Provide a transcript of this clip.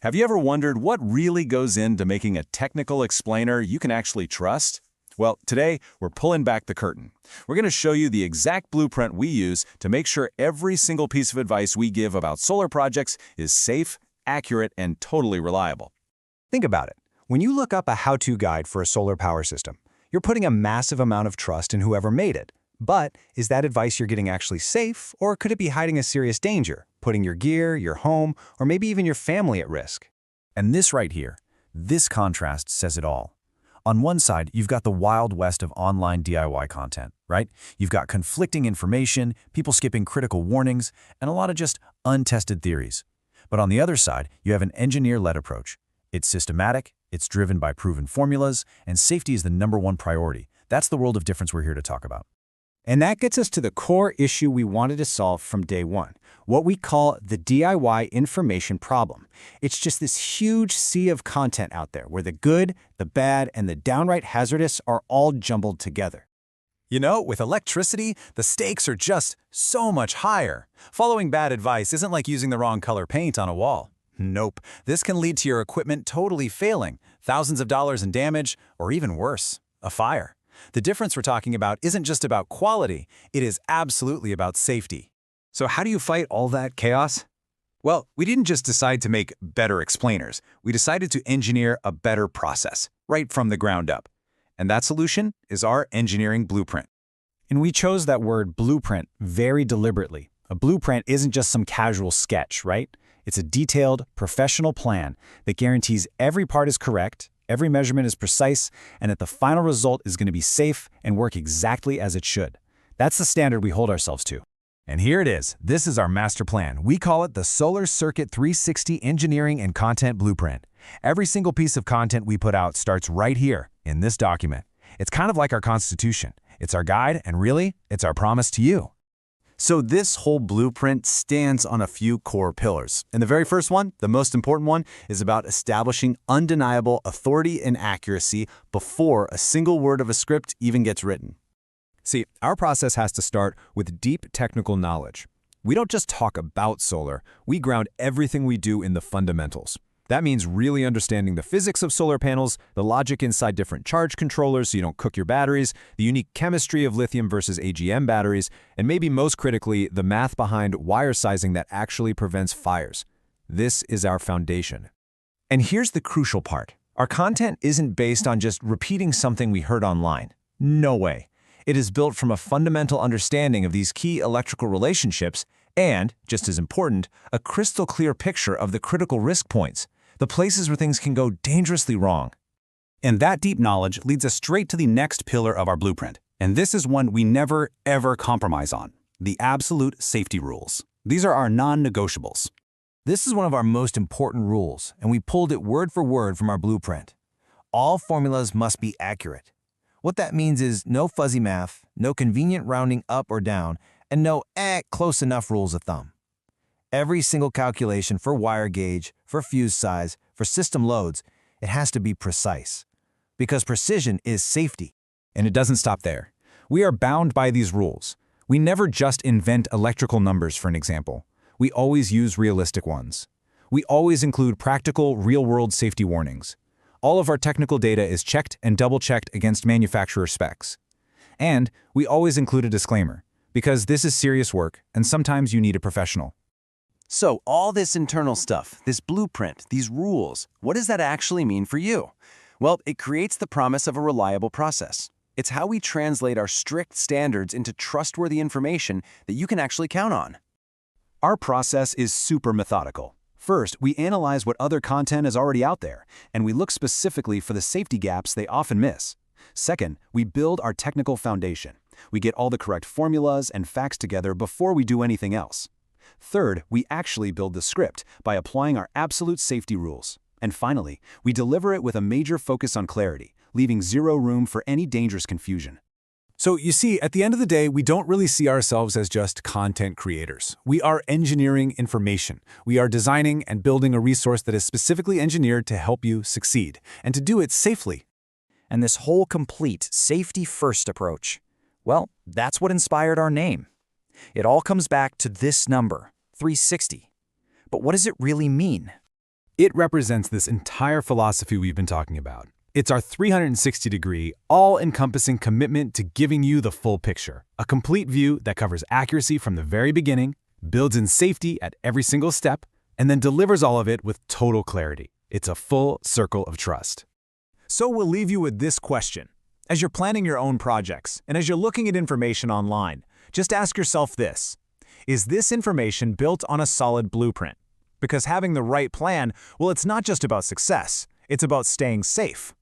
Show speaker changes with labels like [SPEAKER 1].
[SPEAKER 1] Have you ever wondered what really goes into making a technical explainer you can actually trust? Well, today we're pulling back the curtain. We're going to show you the exact blueprint we use to make sure every single piece of advice we give about solar projects is safe, accurate, and totally reliable.
[SPEAKER 2] Think about it. When you look up a how-to guide for a solar power system, you're putting a massive amount of trust in whoever made it. But is that advice you're getting actually safe, or could it be hiding a serious danger, putting your gear, your home, or maybe even your family at risk?
[SPEAKER 3] And this right here, this contrast says it all. On one side, you've got the wild west of online DIY content, right? You've got conflicting information, people skipping critical warnings, and a lot of just untested theories. But on the other side, you have an engineer-led approach. It's systematic, it's driven by proven formulas, and safety is the #1 priority. That's the world of difference we're here to talk about.
[SPEAKER 2] And that gets us to the core issue we wanted to solve from day one, what we call the DIY information problem. It's just this huge sea of content out there where the good, the bad, and the downright hazardous are all jumbled together.
[SPEAKER 3] You know, with electricity, the stakes are just so much higher. Following bad advice isn't like using the wrong color paint on a wall. Nope, this can lead to your equipment totally failing, thousands of dollars in damage, or even worse, a fire. The difference we're talking about isn't just about quality, it is absolutely about safety.
[SPEAKER 2] So how do you fight all that chaos?
[SPEAKER 4] Well, we didn't just decide to make better explainers. We decided to engineer a better process, right from the ground up. And that solution is our engineering blueprint.
[SPEAKER 2] And we chose that word blueprint very deliberately. A blueprint isn't just some casual sketch, right? It's a detailed, professional plan that guarantees every part is correct, every measurement is precise, and that the final result is going to be safe and work exactly as it should. That's the standard we hold ourselves to.
[SPEAKER 3] And here it is. This is our master plan. We call it the Solar Circuit 360 Engineering and Content Blueprint. Every single piece of content we put out starts right here in this document. It's kind of like our Constitution. It's our guide, and really, it's our promise to you.
[SPEAKER 4] So this whole blueprint stands on a few core pillars. And the very first one, the most important one, is about establishing undeniable authority and accuracy before a single word of a script even gets written.
[SPEAKER 2] See, our process has to start with deep technical knowledge. We don't just talk about solar, we ground everything we do in the fundamentals. That means really understanding the physics of solar panels, the logic inside different charge controllers so you don't cook your batteries, the unique chemistry of lithium versus AGM batteries, and maybe most critically, the math behind wire sizing that actually prevents fires. This is our foundation. And here's the crucial part. Our content isn't based on just repeating something we heard online. No way. It is built from a fundamental understanding of these key electrical relationships and, just as important, a crystal clear picture of the critical risk points, the places where things can go dangerously wrong.
[SPEAKER 4] And that deep knowledge leads us straight to the next pillar of our blueprint. And this is one we never, ever compromise on: the absolute safety rules. These are our non-negotiables.
[SPEAKER 3] This is one of our most important rules, and we pulled it word for word from our blueprint. All formulas must be accurate. What that means is no fuzzy math, no convenient rounding up or down, and no close enough rules of thumb. Every single calculation for wire gauge, for fuse size, for system loads, it has to be precise. Because precision is safety.
[SPEAKER 2] And it doesn't stop there. We are bound by these rules. We never just invent electrical numbers, for an example. We always use realistic ones. We always include practical, real-world safety warnings. All of our technical data is checked and double-checked against manufacturer specs. And we always include a disclaimer, because this is serious work, and sometimes you need a professional.
[SPEAKER 4] So all this internal stuff, this blueprint, these rules, what does that actually mean for you? Well, it creates the promise of a reliable process. It's how we translate our strict standards into trustworthy information that you can actually count on. Our process is super methodical. First, we analyze what other content is already out there, and we look specifically for the safety gaps they often miss. Second, we build our technical foundation. We get all the correct formulas and facts together before we do anything else. Third, we actually build the script by applying our absolute safety rules. And finally, we deliver it with a major focus on clarity, leaving zero room for any dangerous confusion.
[SPEAKER 2] So you see, at the end of the day, we don't really see ourselves as just content creators. We are engineering information. We are designing and building a resource that is specifically engineered to help you succeed, and to do it safely.
[SPEAKER 5] And this whole complete safety-first approach, well, that's what inspired our name. It all comes back to this number, 360. But what does it really mean?
[SPEAKER 2] It represents this entire philosophy we've been talking about. It's our 360-degree, all-encompassing commitment to giving you the full picture, a complete view that covers accuracy from the very beginning, builds in safety at every single step, and then delivers all of it with total clarity. It's a full circle of trust.
[SPEAKER 1] So we'll leave you with this question. As you're planning your own projects, and as you're looking at information online, just ask yourself this: is this information built on a solid blueprint? Because having the right plan, well, it's not just about success, it's about staying safe.